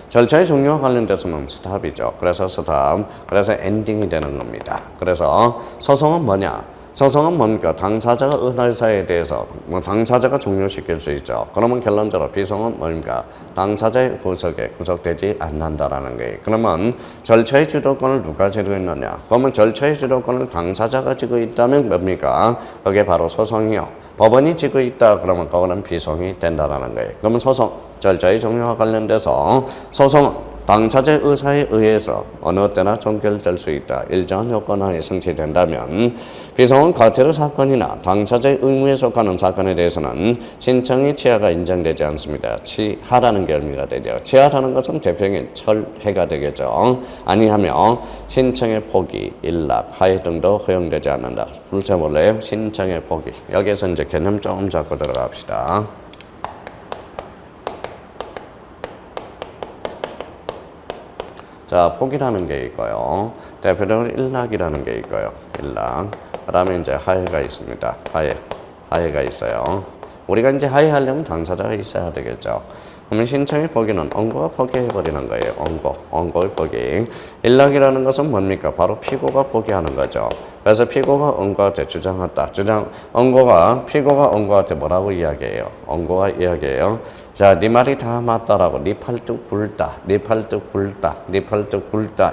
절차의 종료와 관련돼서는 스탑이죠. 그래서 스탑, 그래서 엔딩이 되는 겁니다. 그래서 소송은 뭐냐? 소송은 뭡니까? 당사자가 의사에 대해서 당사자가 종료시킬 수 있죠. 그러면 결론적으로 비송은 뭡니까? 당사자의 구속에 구속되지 않는다라는 거예요. 그러면 절차의 주도권을 누가 지고 있느냐? 그러면 절차의 주도권을 당사자가 지고 있다면 뭡니까? 그게 바로 소송이요. 법원이 지고 있다 그러면 그거는 비송이 된다라는 거예요. 그러면 소송, 절차의 종료와 관련돼서 소송은 당사자의 의사에 의해서 어느 때나 종결될 수 있다. 일정한 요건 하에 성취된다면 비송은 과태료 사건이나 당사자의 의무에 속하는 사건에 대해서는 신청의 취하가 인정되지 않습니다. 취하라는 게 의미가 되죠. 취하라는 것은 대표적인 철회가 되겠죠. 아니하면 신청의 포기, 일락, 하해 등도 허용되지 않는다. 볼래요? 신청의 포기. 여기에서 이제 개념 좀 잡고 들어갑시다. 자, 포기라는 게 있고요. 대표적으로 일락이라는 게 있고요. 일락. 그 다음에 이제 하해가 있습니다. 하해가 있어요. 우리가 이제 하해하려면 당사자가 있어야 되겠죠. 그러면 신청의 포기는 원고가 포기해버리는 거예요. 원고의 포기. 일락이라는 것은 뭡니까? 바로 피고가 포기하는 거죠. 그래서 피고가 원고한테 주장했다. 피고가 원고한테 뭐라고 이야기해요? 원고가 이야기해요. 자, 네 말이 다 맞다라고. 네 팔뚝 굵다.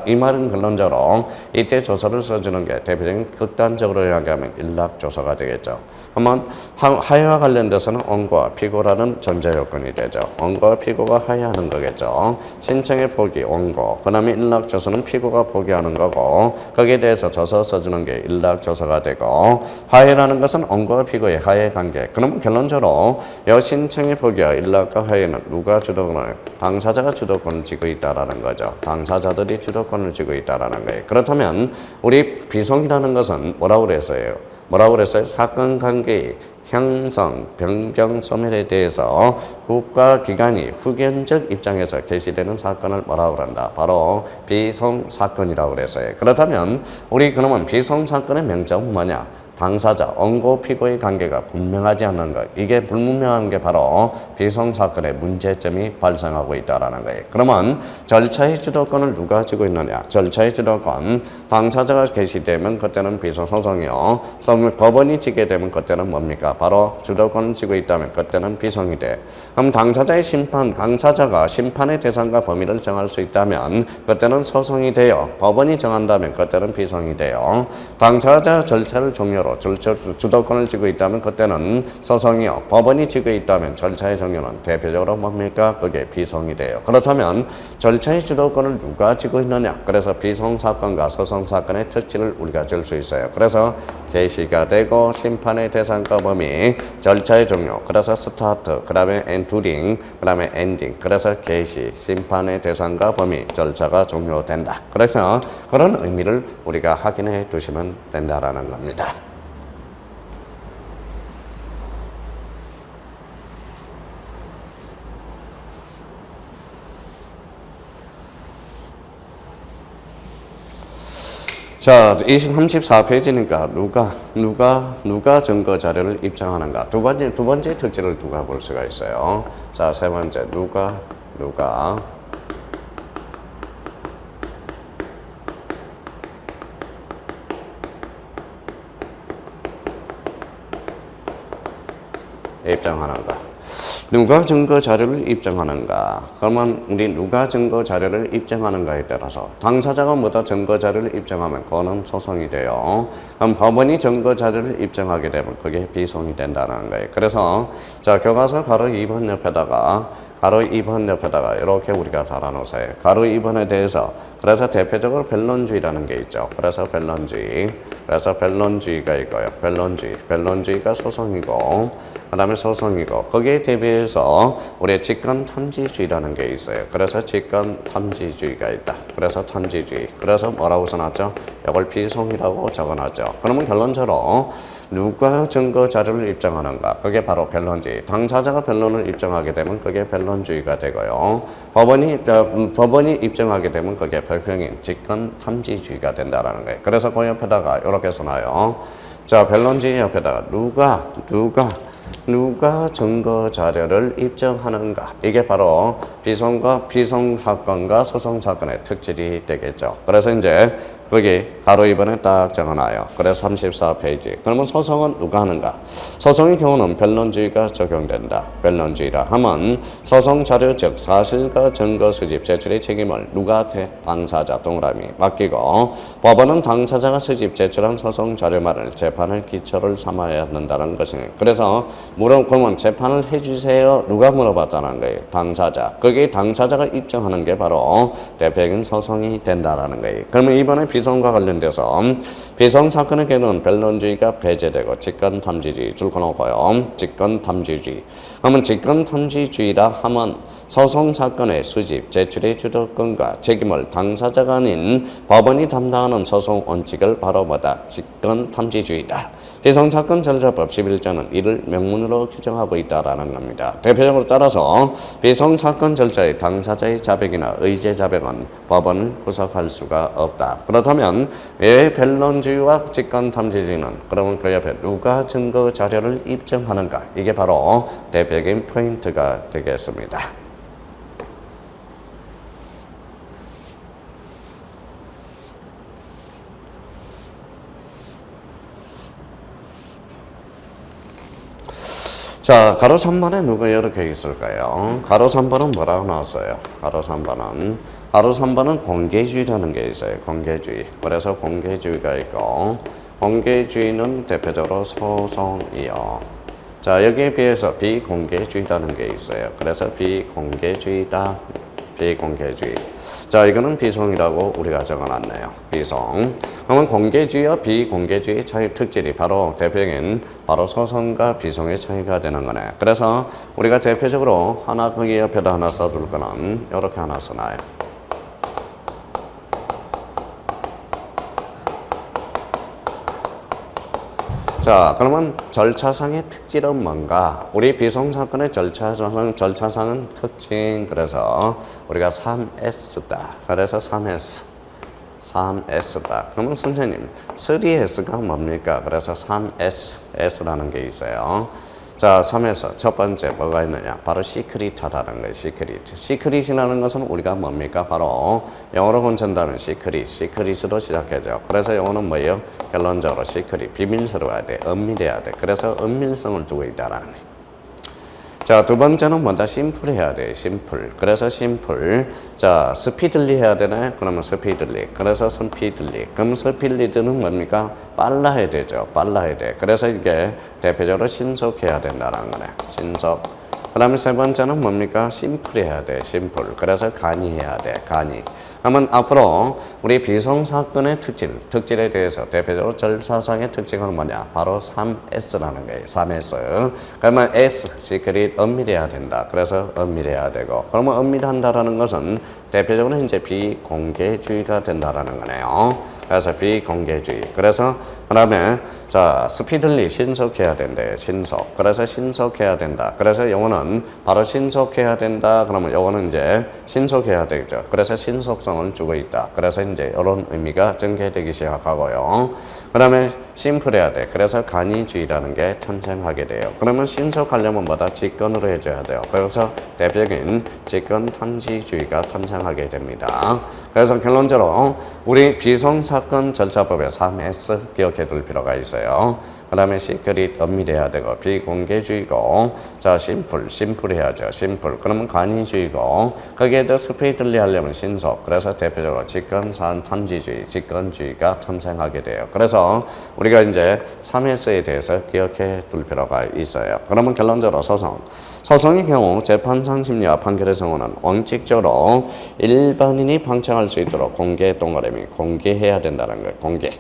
이 말은 결론적으로 이때 조서를 써주는 게 대표적인 극단적으로 이야기하면 일락조서가 되겠죠. 그러면 하해와 관련돼서는 원고와 피고라는 전제 요건이 되죠. 원고와 피고가 하해하는 거겠죠. 신청의 포기, 원고. 그 다음에 일락조서는 피고가 포기하는 거고 거기에 대해서 조서 써주는 게 일락조서가 되고 하해라는 것은 원고와 피고의 하해 관계. 그러면 결론적으로 이 신청의 포기와 일락 하해는 누가 주도권을? 당사자가 주도권을 쥐고 있다라는 거죠. 당사자들이 주도권을 쥐고 있다라는 거예요. 그렇다면 우리 비송이라는 것은 뭐라고 그랬어요? 사건 관계의 형성, 변경, 소멸에 대해서 국가기관이 후견적 입장에서 개시되는 사건을 뭐라고 그런다? 바로 비송사건이라고 그랬어요. 그렇다면 우리 그러면 비송사건의 명점은 뭐냐? 당사자, 원고, 피고의 관계가 분명하지 않는 것. 이게 불분명한 게 바로 비송사건의 문제점이 발생하고 있다는 거예요. 그러면 절차의 주도권을 누가 쥐고 있느냐? 절차의 주도권. 당사자가 개시되면 그때는 비송소송이요. 법원이 지게 되면 그때는 뭡니까? 바로 주도권을 쥐고 있다면 그때는 비송이 돼. 그럼 당사자가 심판의 대상과 범위를 정할 수 있다면 그때는 소송이 돼요. 법원이 정한다면 그때는 비송이 돼요. 당사자 절차를 종료로 주도권을 쥐고 있다면 그때는 소송이요. 법원이 쥐고 있다면 절차의 종료는 대표적으로 뭡니까? 그게 비송이 돼요. 그렇다면 절차의 주도권을 누가 쥐고 있느냐? 그래서 비송사건과 소송사건의 특징을 우리가 질 수 있어요. 그래서 개시가 되고 심판의 대상과 범위, 절차의 종료, 그래서 스타트, 그 다음에 엔두링, 그 다음에 엔딩, 그래서 개시, 심판의 대상과 범위, 절차가 종료된다. 그래서 그런 의미를 우리가 확인해 두시면 된다라는 겁니다. 자, 34페이지니까 누가 증거 자료를 입증하는가? 두 번째 특징을 누가 볼 수가 있어요. 자, 세 번째, 누가 입증하는가? 누가 증거 자료를 입증하는가? 그러면 우리 누가 증거 자료를 입증하는가에 따라서 당사자가 뭐다 증거 자료를 입증하면 그거는 소송이 돼요. 그럼 법원이 증거 자료를 입증하게 되면 그게 비송이 된다는 거예요. 그래서 자, 교과서 가로 2번 옆에다가 가로 2번 옆에다가 이렇게 우리가 달아놓으세요. 가로 2번에 대해서 그래서 대표적으로 변론주의라는 게 있죠. 그래서 변론주의. 그래서 변론주의가 있고요. 변론주의가 소송이고 그 다음에 소송이고 거기에 대비해서 우리의 직권탐지주의라는 게 있어요. 그래서 직권탐지주의가 있다. 그래서 탐지주의. 그래서 뭐라고 써놨죠? 이걸 비송이라고 적어놨죠. 그러면 결론적으로 누가 증거 자료를 입증하는가? 그게 바로 변론주의. 당사자가 변론을 입증하게 되면 그게 변론주의가 되고요. 법원이 입증하게 되면 그게 별명인 직권탐지주의가 된다라는 거예요. 그래서 그 옆에다가 이렇게 써놔요. 자, 변론주의 옆에다가 누가 증거 자료를 입증하는가? 이게 바로 비송 사건과 소송 사건의 특질이 되겠죠. 그래서 이제 거기 가로 2번에 딱 적어놔요. 그래서 34페이지. 그러면 소송은 누가 하는가? 소송의 경우는 변론주의가 적용된다. 변론주의라 하면 소송 자료 즉 사실과 증거 수집 제출의 책임을 누구한테? 당사자 동그라미 맡기고 법원은 당사자가 수집 제출한 소송 자료만을 재판을 기초를 삼아야 한다는 것이니 그래서 그러면 재판을 해주세요. 누가 물어봤다는 거예요? 당사자. 거기에 당사자가 입증하는 게 바로 대표적인 소송이 된다라는 거예요. 그러면 이번에 비송과 관련돼서 비송 사건의 경우는 변론주의가 배제되고 직권탐지주의 줄 거놓고요. 직권탐지주의. 그러면 직권탐지주의라 하면 소송 사건의 수집, 제출의 주도권과 책임을 당사자가 아닌 법원이 담당하는 소송 원칙을 바로 뭐다? 직권탐지주의다. 비송사건 절차법 11조는 이를 명문으로 규정하고 있다라는 겁니다. 대표적으로 따라서 비송사건 절차의 당사자의 자백이나 의제 자백은 법원을 구속할 수가 없다. 그렇다면 왜 변론주의와 직권탐지주의는 그러면 그 옆에 누가 증거 자료를 입증하는가? 이게 바로 대표적인 포인트가 되겠습니다. 자, 가로 3번에 누가 이렇게 있을까요? 가로 3번은 뭐라고 나왔어요? 가로 3번은 공개주의라는 게 있어요. 공개주의. 그래서 공개주의가 있고, 공개주의는 대표적으로 소송이요. 자, 여기에 비해서 비공개주의라는 게 있어요. 그래서 비공개주의다. 비공개주의. 자, 이거는 비송이라고 우리가 적어놨네요. 비송. 그러면 공개주의와 비공개주의의 차이 특질이 바로 대표적인 바로 소송과 비송의 차이가 되는 거네. 그래서 우리가 대표적으로 하나 거기 옆에다 하나 써줄 거는 이렇게 하나 써놔요. 자, 그러면 절차상의 특질은 뭔가? 우리 비송사건의 절차상은 특징. 그래서 우리가 3S다. 그래서 3S다. 그러면 선생님, 3S가 뭡니까? 그래서 3S라는 게 있어요. 자, 3에서 첫 번째 뭐가 있느냐? 바로 시크릿하다는 거예요. 시크릿이라는 것은 우리가 뭡니까? 바로 영어로 본친다면 시크릿으로 시작하죠. 그래서 영어는 뭐예요? 결론적으로 시크릿, 비밀스러워야 돼, 은밀해야 돼. 그래서 은밀성을 두고 있다라는 거예요. 자, 두 번째는 뭐다? 심플해야 돼. 심플. 그래서 심플. 자, 스피들리 해야 되나요? 그러면 스피들리. 그래서 스피들리. 그럼 스피들리는 뭡니까? 빨라야 되죠. 빨라야 돼. 그래서 이게 대표적으로 신속해야 된다는 거네. 신속. 그 다음에 세 번째는 뭡니까? 심플해야 돼. 심플. 그래서 간이해야 돼. 간이. 그러면 앞으로 우리 비송사건의 특질에 대해서 대표적으로 절차상의 특징은 뭐냐? 바로 3S라는 거예요. 3S. 그러면 S, 시크릿, 은밀해야 된다. 그래서 은밀해야 되고. 그러면 은밀한다라는 것은 대표적으로 이제 비공개주의가 된다라는 거네요. 그래서 비공개주의. 그래서 그다음에 자, 스피들리 신속해야 된대. 신속. 그래서 신속해야 된다. 그래서 영어는 바로 신속해야 된다. 그러면 영어는 이제 신속해야 되죠. 그래서 신속성을 주고 있다. 그래서 이제 이런 의미가 전개되기 시작하고요. 그다음에 심플해야 돼. 그래서 간이주의라는 게 탄생하게 돼요. 그러면 신속하려면 뭐다? 직권으로 해줘야 돼요. 그래서 대표적인 직권탐지주의가 탄생하게 됩니다. 그래서 결론적으로 우리 비송사건 절차법의 3S 기억해 둘 필요가 있어요. 그 다음에 시크릿, 엄밀해야 되고, 비공개주의고, 자, 심플해야죠. 심플. 그러면 간이주의고, 거기에 더 스피드리 하려면 신속. 그래서 대표적으로 직권산 직권주의가 탄생하게 돼요. 그래서 우리가 이제 3S에 대해서 기억해 둘 필요가 있어요. 그러면 결론적으로 소송의 경우 재판상 심리와 판결의 성우는 원칙적으로 일반인이 방청할 수 있도록 공개 동그라미 공개해야 된다는 거예요. 공개.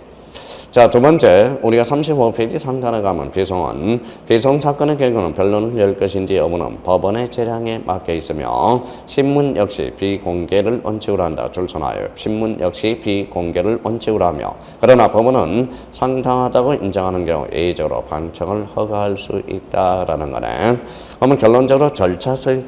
자, 두 번째, 우리가 35페이지 상단에 가면 비송은 비송 사건의 경우는 변론을 열 것인지 여부는 법원의 재량에 맡겨 있으며 신문 역시 비공개를 원칙으로 한다. 줄선하여 신문 역시 비공개를 원칙으로 하며 그러나 법원은 상당하다고 인정하는 경우 예의적으로 방청을 허가할 수 있다라는 거네. 그러면 결론적으로 절차상의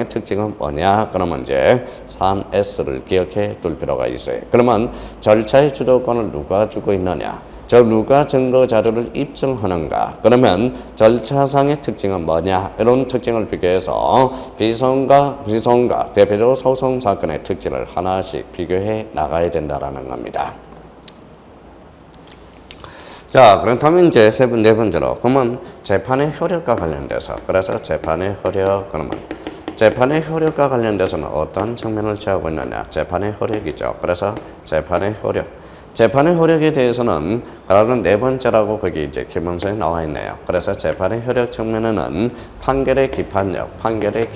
특징은 뭐냐? 그러면 이제 3S를 기억해 둘 필요가 있어요. 그러면 절차의 주도권을 누가 주고 있느냐? 누가 증거 자료를 입증하는가? 그러면 절차상의 특징은 뭐냐? 이런 특징을 비교해서 비송과 대표적으로 소송 사건의 특징을 하나씩 비교해 나가야 된다라는 겁니다. 자, 그렇다면 이제 네 번째로 그러면 재판의 효력과 관련돼서 그래서 재판의 효력 그러면 재판의 효력과 관련돼서는 어떤 측면을 취하고 있느냐? 재판의 효력이죠. 그래서 재판의 효력에 대해서는 그러면 네 번째라고 거기 이제 기본서에 나와 있네요. 그래서 재판의 효력 측면에는 판결의 기판력, 판결의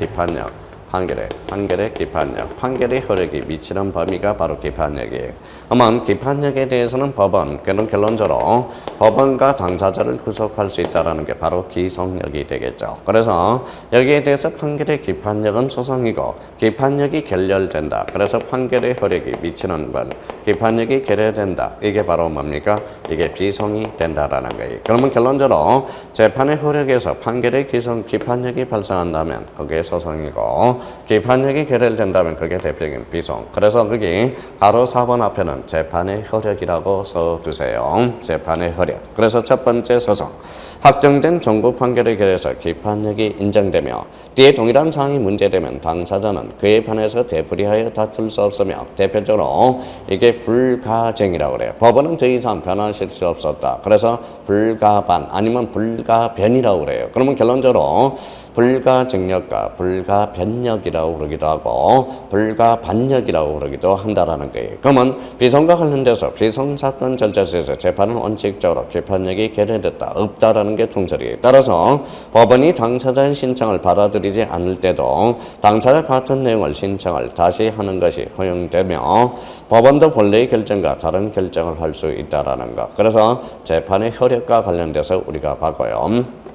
효력이 미치는 범위가 바로 기판력이에요. 그러면 기판력에 대해서는 결론적으로 법원과 당사자를 구속할 수 있다는 게 바로 기속력이 되겠죠. 그래서 여기에 대해서 판결의 기판력은 소송이고 기판력이 결렬된다. 그래서 판결의 효력이 미치는 것, 기판력이 결렬된다. 이게 바로 뭡니까? 이게 비송이 된다라는 거예요. 그러면 결론적으로 재판의 효력에서 판결의 기판력이 발생한다면 그게 소송이고 기판력이 결렬된다면 그게 대표적인 비송. 그래서 거기 바로 4번 앞에는 재판의 효력이라고 써두세요. 재판의 효력. 그래서 첫 번째 소송. 확정된 정부 판결에 의해서 기판력이 인정되며 뒤에 동일한 사항이 문제되면 당사자는 그에 반해서 되풀이하여 다툴 수 없으며 대표적으로 이게 불가쟁이라고 그래요. 법원은 더 이상 변화하실 수 없었다. 그래서 불가반 아니면 불가변이라고 그래요. 그러면 결론적으로 불가증력과 불가변력이라고 그러기도 하고 불가반력이라고 그러기도 한다라는 거예요. 그러면 비송과 관련돼서 비송사건 절차에서 재판은 원칙적으로 기판력이 결여됐다 없다라는 게 통설이에요. 따라서 법원이 당사자의 신청을 받아들이지 않을 때도 당사자 같은 내용을 신청을 다시 하는 것이 허용되며 법원도 본래의 결정과 다른 결정을 할 수 있다라는 것. 그래서 재판의 효력과 관련돼서 우리가 봤고요.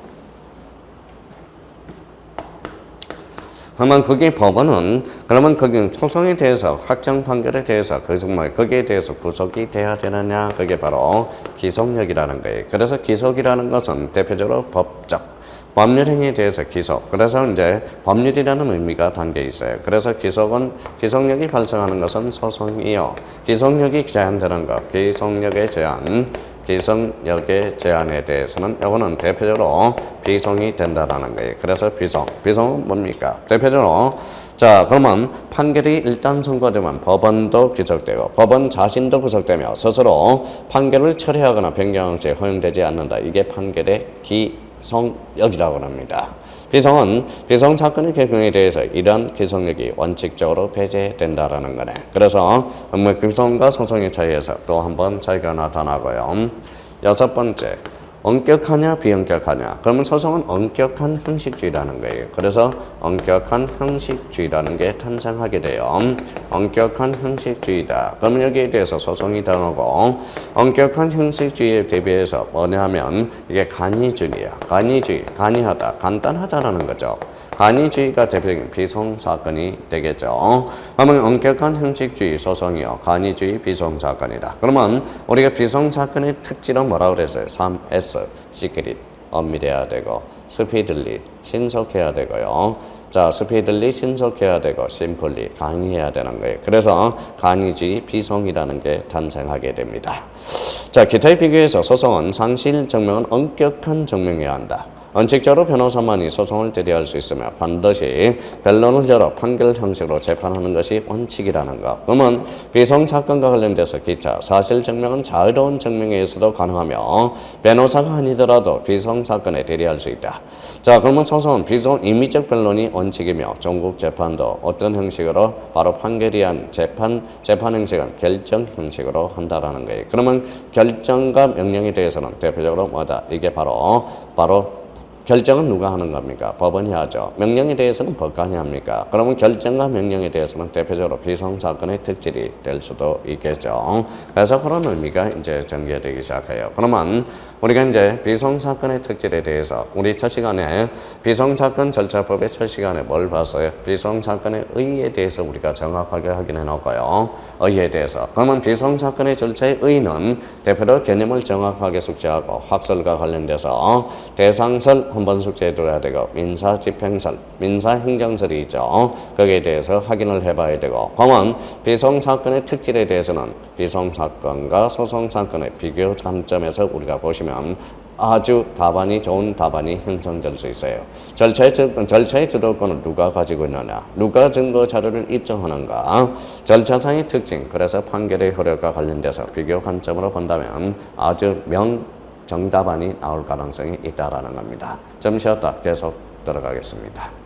그러면 그러면 거기 소송에 대해서 확정 판결에 대해서 거기에 대해서 구속이 돼야 되느냐? 그게 바로 기속력이라는 거예요. 그래서 기속이라는 것은 대표적으로 법률 행위에 대해서 기속. 그래서 이제 법률이라는 의미가 담겨 있어요. 그래서 기속력이 발생하는 것은 소송이요. 기속력이 제한되는 것, 기속력의 제한에 대해서는 이거는 대표적으로 비송이 된다라는 거예요. 그래서 비송은 뭡니까? 대표적으로 자, 그러면 판결이 일단 선고되면 법원도 기속되고 법원 자신도 구속되며 스스로 판결을 철회하거나 변경할 시 허용되지 않는다. 이게 판결의 기속력이라고 합니다. 비송 사건의 경우에 대해서 이러한 기속력이 원칙적으로 배제된다라는 거네. 그래서 비송과 소송의 차이에서 또 한번 차이가 나타나고요. 여섯 번째, 엄격하냐 비엄격하냐. 그러면 소송은 엄격한 형식주의라는 거예요. 그래서 엄격한 형식주의라는 게 탄생하게 돼요. 엄격한 형식주의다. 그러면 여기에 대해서 소송이 나오고 엄격한 형식주의에 대비해서 뭐냐면 이게 간이주의야. 간이하다, 간단하다라는 거죠. 간이주의가 대표적인 비송사건이 되겠죠. 그러면 엄격한 형식주의 소송이요. 간이주의 비송사건이다. 그러면 우리가 비송사건의 특징은 뭐라고 그랬어요? 3S, 시크릿, 엄밀해야 되고 스피들리, 신속해야 되고요. 자, 스피들리, 신속해야 되고 심플리, 강의해야 되는 거예요. 그래서 간이주의 비송이라는 게 탄생하게 됩니다. 자, 기타에 비교해서 소송은 상실 증명은 엄격한 증명해야 한다. 원칙적으로 변호사만이 소송을 대리할 수 있으며 반드시 변론을 열어 판결 형식으로 재판하는 것이 원칙이라는 것. 그러면 비송사건과 관련돼서 기차, 사실 증명은 자유로운 증명에 의해서도 가능하며 변호사가 아니더라도 비송사건에 대리할 수 있다. 자, 그러면 소송은 임의적 변론이 원칙이며 전국 재판도 어떤 형식으로 바로 판결이 한 재판 형식은 결정 형식으로 한다라는 거예요. 그러면 결정과 명령에 대해서는 대표적으로 뭐다? 이게 바로 결정은 누가 하는 겁니까? 법원이 하죠. 명령에 대해서는 법관이 합니까? 그러면 결정과 명령에 대해서는 대표적으로 비송사건의 특질이 될 수도 있겠죠. 그래서 그런 의미가 이제 전개되기 시작해요. 그러면 우리가 이제 비송사건의 특질에 대해서 우리 첫 시간에 비송사건 절차법의 첫 시간에 뭘 봤어요? 비송사건의 의의에 대해서 우리가 정확하게 확인해 놓고요. 의의에 대해서. 그러면 비송사건의 절차의 의의는 대표로 개념을 정확하게 숙지하고 학설과 관련돼서 대상설 한번 숙지해둬야 되고 민사집행설, 민사행정설이 있죠. 거기에 대해서 확인을 해봐야 되고 그러면 비송사건의 특질에 대해서는 비송사건과 소송사건의 비교 관점에서 우리가 보시면 아주 답안이 좋은 답안이 형성될 수 있어요. 절차의 주도권을 누가 가지고 있느냐, 누가 증거 자료를 입증하는가, 절차상의 특징, 그래서 판결의 효력과 관련돼서 비교 관점으로 본다면 아주 정답안이 나올 가능성이 있다라는 겁니다. 좀 쉬었다 계속 들어가겠습니다.